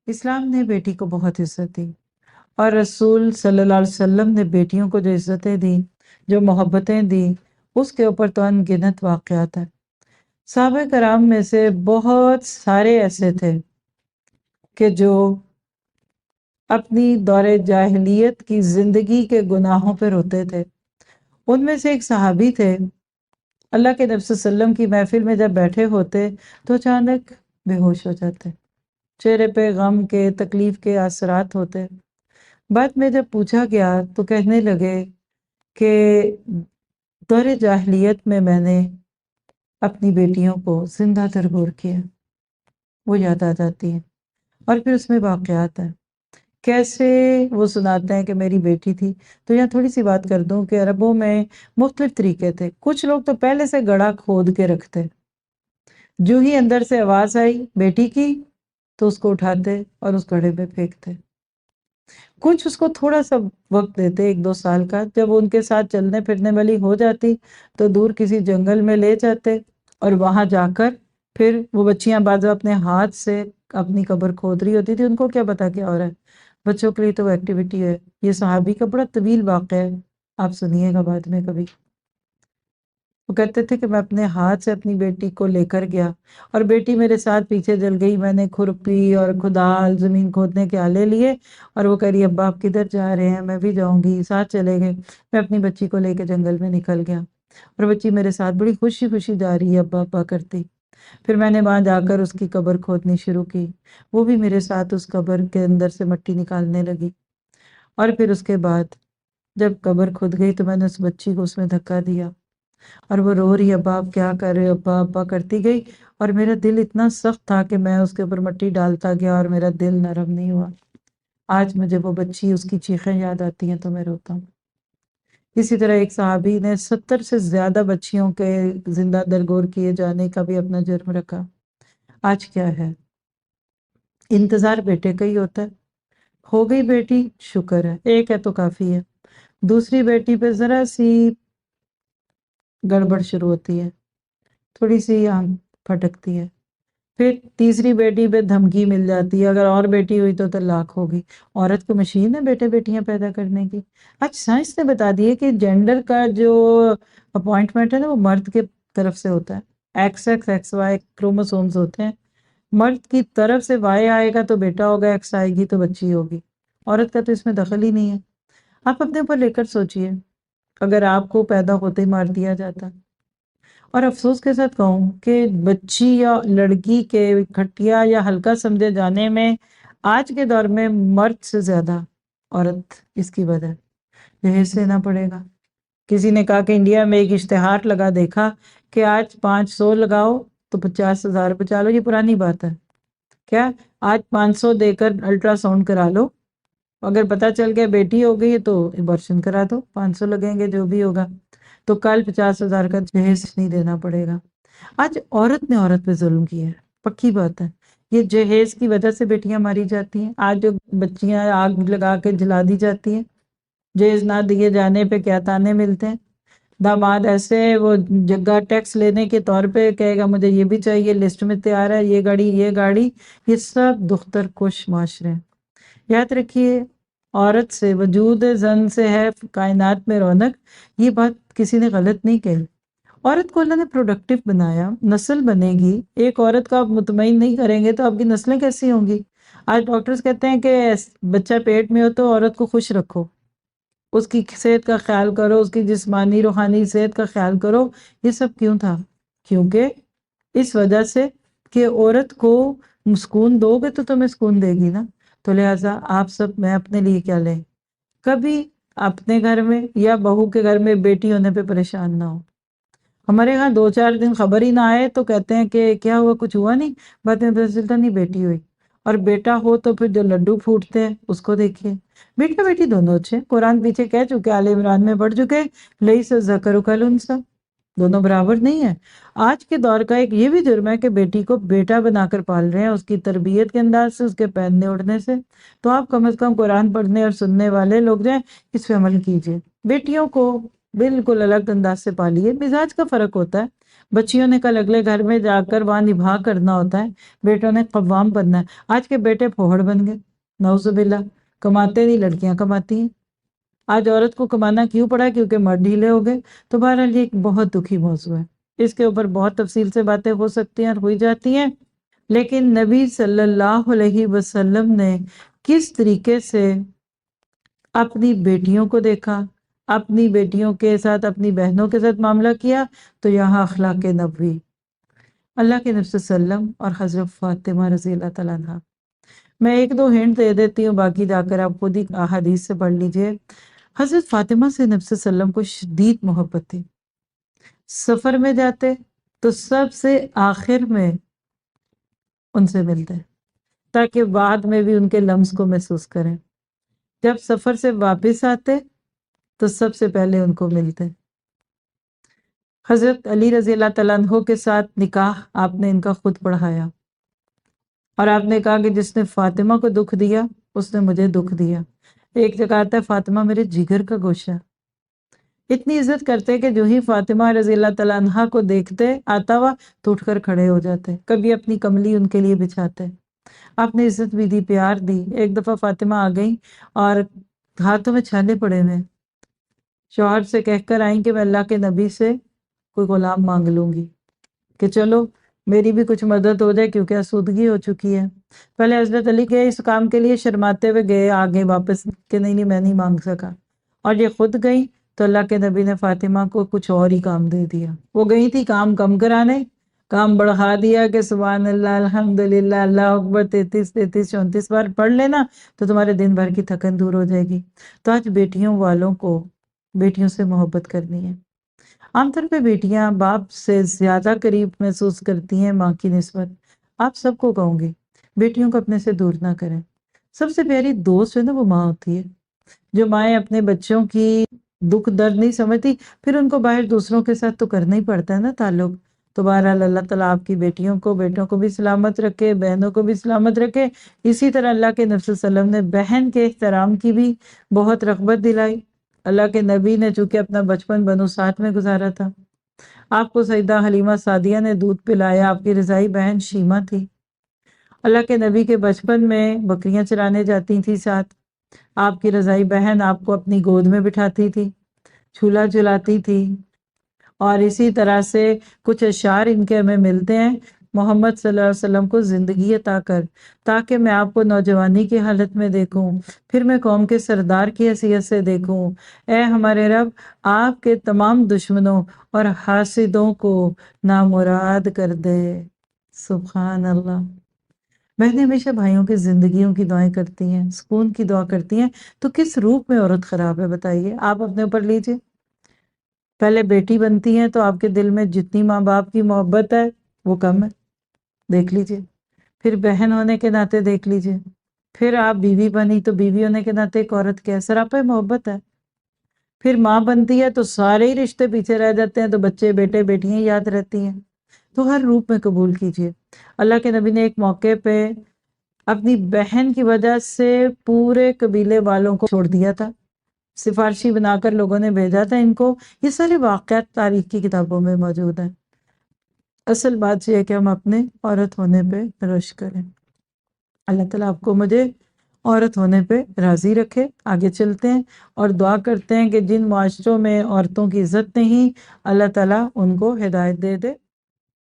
اسلام نے بیٹی کو بہت عزت دی، اور رسول صلی اللہ علیہ وسلم نے بیٹیوں کو جو عزتیں دی، جو محبتیں دی، اس کے اوپر تو ان گنت واقعات ہیں۔ صحابہ کرام میں سے بہت سارے ایسے تھے کہ جو اپنی دور جاہلیت کی زندگی کے گناہوں پہ روتے تھے۔ ان میں سے ایک صحابی تھے، اللہ کے نبی صلی اللہ علیہ وسلم کی محفل میں جب بیٹھے ہوتے تو اچانک بے ہوش ہو جاتے، چہرے پہ غم کے، تکلیف کے اثرات ہوتے۔ بعد میں جب پوچھا گیا تو کہنے لگے کہ دور جاہلیت میں نے اپنی بیٹیوں کو زندہ تربور کیا، وہ یاد آ جاتی ہیں۔ اور پھر اس میں واقعات ہیں، کیسے وہ سناتے ہیں کہ میری بیٹی تھی۔ تو یہاں تھوڑی سی بات کر دوں کہ عربوں میں مختلف طریقے تھے۔ کچھ لوگ تو پہلے سے گڑھا کھود کے رکھتے، جو ہی اندر سے آواز آئی بیٹی کی تو اس کو اٹھاتے اور اس گڑھے پہ پھینکتے۔ کچھ اس کو تھوڑا سا وقت دیتے، 1-2 سال کا، جب وہ ان کے ساتھ چلنے پھرنے والی ہو جاتی تو دور کسی جنگل میں لے جاتے، اور وہاں جا کر پھر وہ بچیاں بعض اپنے ہاتھ سے اپنی قبر کھود رہی ہوتی تھی، ان کو کیا پتا کیا ہو رہا ہے، بچوں کے لیے تو وہ ایکٹیویٹی ہے۔ یہ صحابی کا بڑا طویل واقعہ ہے، آپ سنیے گا بعد میں کبھی۔ وہ کہتے تھے کہ میں اپنے ہاتھ سے اپنی بیٹی کو لے کر گیا، اور بیٹی میرے ساتھ پیچھے چل گئی، میں نے کھرپی اور کھدال زمین کھودنے کے آلے لیے، اور وہ کہہ رہی ابا آپ کدھر جا رہے ہیں، میں بھی جاؤں گی، ساتھ چلے گئے۔ میں اپنی بچی کو لے کے جنگل میں نکل گیا، اور بچی میرے ساتھ بڑی خوشی خوشی جا رہی ہے ابا ابا کرتی۔ پھر میں نے وہاں جا کر اس کی قبر کھودنی شروع کی، وہ بھی میرے ساتھ اس قبر کے اندر سے مٹی نکالنے لگی، اور پھر اس کے بعد جب قبر کھود گئی تو میں نے اس بچی کو اس میں دھکا دیا، اور وہ رو رہی ابا آپ کیا کر رہے ہو ابا ابا کرتی گئی، اور میرا دل اتنا سخت تھا کہ میں اس کے اوپر مٹی ڈالتا گیا اور میرا دل نرم نہیں ہوا۔ آج مجھے وہ بچی، اس کی چیخیں یاد آتی ہیں تو میں روتا ہوں۔ اسی طرح ایک صحابی نے 70 سے زیادہ بچیوں کے زندہ درگور کیے جانے کا بھی اپنا جرم رکھا۔ آج کیا ہے، انتظار بیٹے کا ہی ہوتا ہے۔ ہو گئی بیٹی، شکر ہے، ایک ہے تو کافی ہے۔ دوسری بیٹی پہ ذرا سی گڑبڑ شروع ہوتی ہے، تھوڑی سی آنکھ پھٹکتی ہے، پھر تیسری بیٹی پہ دھمکی مل جاتی ہے، اگر اور بیٹی ہوئی تو طلاق ہوگی۔ عورت کو مشین ہے بیٹے بیٹیاں پیدا کرنے کی۔ آج سائنس نے بتا دی ہے کہ جینڈر کا جو اپوائنٹمنٹ ہے نا، وہ مرد کے طرف سے ہوتا ہے، x x x y chromosomes ہوتے ہیں۔ مرد کی طرف سے وائی آئے گا تو بیٹا ہوگا، ایکس آئے گی تو بچی ہوگی۔ عورت کا تو اس میں دخل ہی نہیں ہے۔ آپ اپنے اوپر لے کر سوچئے، اگر آپ کو پیدا ہوتے ہی مار دیا جاتا۔ اور افسوس کے ساتھ کہوں کہ بچی یا لڑکی کے گھٹیا یا ہلکا سمجھے جانے میں آج کے دور میں مرد سے زیادہ عورت اس کی وجہ جہیز لینا پڑے گا۔ کسی نے کہا کہ انڈیا میں ایک اشتہار لگا دیکھا کہ آج 500 لگاؤ تو 50,000 بچا لو۔ یہ پرانی بات ہے کیا؟ آج 500 دے کر الٹرا ساؤنڈ کرا لو، اگر پتہ چل گیا بیٹی ہو گئی ہے تو ابارشن کرا دو، 500 لگیں گے جو بھی ہوگا، تو کل 50,000 کا جہیز نہیں دینا پڑے گا۔ آج عورت نے عورت پہ ظلم کیا ہے، پکی بات ہے۔ یہ جہیز کی وجہ سے بیٹیاں ماری جاتی ہیں، آج جو بچیاں آگ لگا کے جلا دی جاتی ہیں، جہیز نہ دیے جانے پہ کیا تانے ملتے ہیں۔ داماد ایسے وہ جگہ ٹیکس لینے کے طور پہ کہے گا مجھے یہ بھی چاہیے، لسٹ میں تیار ہے، یہ گاڑی یہ گاڑی۔ یہ سب دختر کش معاشرے ہیں۔ یاد رکھیے، عورت سے، وجود زن سے ہے کائنات میں رونق، یہ بات کسی نے غلط نہیں کہی۔ عورت کو اللہ نے پروڈکٹیو بنایا، نسل بنے گی۔ ایک عورت کو آپ مطمئن نہیں کریں گے تو آپ کی نسلیں کیسی ہوں گی؟ آج ڈاکٹرز کہتے ہیں کہ بچہ پیٹ میں ہو تو عورت کو خوش رکھو، اس کی صحت کا خیال کرو، اس کی جسمانی روحانی صحت کا خیال کرو۔ یہ سب کیوں تھا؟ کیونکہ اس وجہ سے کہ عورت کو سکون دو گے تو تمہیں سکون دے گی نا۔ تو لہٰذا آپ سب، میں اپنے لیے کیا لیں، کبھی اپنے گھر میں یا بہو کے گھر میں بیٹی ہونے پہ پریشان نہ ہو۔ ہمارے یہاں 2-4 دن خبر ہی نہ آئے تو کہتے ہیں کہ کیا ہوا، کچھ ہوا نہیں، بعد میں پتہ چلتا نہیں بیٹی ہوئی۔ اور بیٹا ہو تو پھر جو لڈو پھوٹتے ہیں اس کو دیکھیے۔ بیٹا بیٹی دونوں اچھے، قرآن پیچھے کہہ چکے، آل عمران میں پڑھ چکے، لیس الذکر کالانثیٰ، دونوں برابر نہیں ہیں۔ آج کے دور کا ایک یہ بھی جرم ہے کہ بیٹی کو بیٹا بنا کر پال رہے ہیں، اس کی تربیت کے انداز سے، اس کے پہننے اڑنے سے۔ تو آپ کم از کم قرآن پڑھنے اور سننے والے لوگ جائیں، اس پہ عمل کیجئے۔ بیٹیوں کو بالکل الگ انداز سے پالی ہے، مزاج کا فرق ہوتا ہے۔ بچیوں نے کل اگلے گھر میں جا کر وہاں نبھا کرنا ہوتا ہے، بیٹوں نے قوام بننا ہے۔ آج کے بیٹے پھوہڑ بن گئے، نعوذ باللہ، کماتے نہیں لڑکیاں کماتی ہیں۔ آج عورت کو کمانا کیوں پڑا؟ کیونکہ مرد ڈھیلے ہو گئے۔ تو بہرحال یہ ایک بہت دکھی موضوع ہے، اس کے اوپر بہت تفصیل سے باتیں ہو سکتی ہیں اور ہوئی جاتی ہیں، لیکن نبی صلی اللہ علیہ وسلم نے کس طریقے سے اپنی بیٹیوں کو دیکھا، اپنی بیٹیوں کے ساتھ، اپنی بہنوں کے ساتھ معاملہ کیا، تو یہاں اخلاق نبوی، اللہ کے نبی صلی اللہ علیہ وسلم اور حضرت فاطمہ رضی اللہ تعالیٰ عنہ۔ میں ایک دو ہنٹ دے دیتی ہوں، باقی جا کر آپ خود ہی احادیث سے پڑھ لیجئے۔ حضرت فاطمہ سے نبی صلی اللہ علیہ وسلم کو شدید محبت تھی۔ سفر میں جاتے تو سب سے آخر میں ان سے ملتے، تاکہ بعد میں بھی ان کے لمس کو محسوس کریں۔ جب سفر سے واپس آتے تو سب سے پہلے ان کو ملتے۔ حضرت علی رضی اللہ تعالیٰ عنہ کے ساتھ نکاح آپ نے ان کا خود پڑھایا، اور آپ نے کہا کہ جس نے فاطمہ کو دکھ دیا اس نے مجھے دکھ دیا۔ ایک جگہ آتا ہے فاطمہ میرے جگر کا گوشہ۔ اتنی عزت کرتے کہ جو ہی فاطمہ رضی اللہ تعالیٰ عنہ کو دیکھتے آتا ہوا تو اٹھ کر کھڑے ہو جاتے، کبھی اپنی کملی ان کے لیے بچھاتے۔ آپ نے عزت بھی دی، پیار دی۔ ایک دفعہ فاطمہ آ گئی اور ہاتھوں میں چھالے پڑے ہوئے، شوہر سے کہہ کر آئیں کہ میں اللہ کے نبی سے کوئی غلام مانگ لوں گی کہ چلو میری بھی کچھ مدد ہو جائے، کیونکہ آسودگی ہو چکی ہے۔ پہلے حضرت علی کے اس کام کے لیے شرماتے ہوئے گئے آگے واپس کہ نہیں میں نہیں مانگ سکا، اور یہ خود گئی تو اللہ کے نبی نے فاطمہ کو کچھ اور ہی کام دے دیا۔ وہ گئی تھی کام کم کرانے، کام بڑھا دیا کہ سبحان اللہ الحمدللہ اللہ اکبر 33 34 بار پڑھ لینا تو تمہارے دن بھر کی تھکن دور ہو جائے گی۔ تو آج بیٹیوں والوں کو بیٹیوں سے محبت کرنی ہے۔ عام طور پہ بیٹیاں باپ سے زیادہ قریب محسوس کرتی ہیں ماں کی نسبت۔ آپ سب کو کہوں گی بیٹیوں کو اپنے سے دور نہ کریں۔ سب سے پیاری دوست ہے نا وہ ماں ہوتی ہے۔ جو مائیں اپنے بچوں کی دکھ درد نہیں سمجھتی، پھر ان کو باہر دوسروں کے ساتھ تو کرنا ہی پڑتا ہے نا تعلق۔ تو بہرحال اللہ تعالیٰ آپ کی بیٹیوں کو، بیٹوں کو بھی سلامت رکھے، بہنوں کو بھی سلامت رکھے۔ اسی طرح اللہ کے نبی صلی اللہ علیہ وسلم نے بہن کے احترام کی بھی بہت رغبت دلائی۔ اللہ کے نبی نے چونکہ اپنا بچپن بنو سعد میں گزارا تھا، آپ کو سیدہ حلیمہ سعدیہ نے دودھ پلایا، آپ کی رضائی بہن شیمہ تھی۔ اللہ کے نبی کے بچپن میں بکریاں چرانے جاتی تھی ساتھ، آپ کی رضائی بہن آپ کو اپنی گود میں بٹھاتی تھی، جھولا جھلاتی تھی۔ اور اسی طرح سے کچھ اشعار ان کے ہمیں ملتے ہیں، محمد صلی اللہ علیہ وسلم کو زندگی عطا کر تاکہ میں آپ کو نوجوانی کی حالت میں دیکھوں، پھر میں قوم کے سردار کی حیثیت سے دیکھوں۔ اے ہمارے رب، آپ کے تمام دشمنوں اور حاسدوں کو نامراد کر دے۔ سبحان اللہ۔ بہنیں ہمیشہ بھائیوں کی زندگیوں کی دعائیں کرتی ہیں، سکون کی دعا کرتی ہیں، تو کس روپ میں عورت خراب ہے بتائیے؟ آپ اپنے اوپر لیجئے۔ پہلے بیٹی بنتی ہیں تو آپ کے دل میں جتنی ماں باپ کی محبت ہے وہ کم ہے، دیکھ لیجئے۔ پھر بہن ہونے کے ناطے دیکھ لیجئے، پھر آپ بیوی بنی تو بیوی ہونے کے ناطے ایک عورت کے سراپا محبت ہے۔ پھر ماں بنتی ہے تو سارے ہی رشتے پیچھے رہ جاتے ہیں، تو بچے بیٹے بیٹیاں یاد رہتی ہیں۔ تو ہر روپ میں قبول کیجئے۔ اللہ کے نبی نے ایک موقع پہ اپنی بہن کی وجہ سے پورے قبیلے والوں کو چھوڑ دیا تھا، سفارشی بنا کر لوگوں نے بھیجا تھا ان کو۔ یہ سارے واقعات تاریخ کی کتابوں میں موجود ہیں۔ اصل بات یہ ہے کہ ہم اپنے عورت ہونے پہ رشک کریں۔ اللہ تعالیٰ آپ کو مجھے عورت ہونے پہ راضی رکھے۔ آگے چلتے ہیں اور دعا کرتے ہیں کہ جن معاشروں میں عورتوں کی عزت نہیں، اللہ تعالیٰ ان کو ہدایت دے دے۔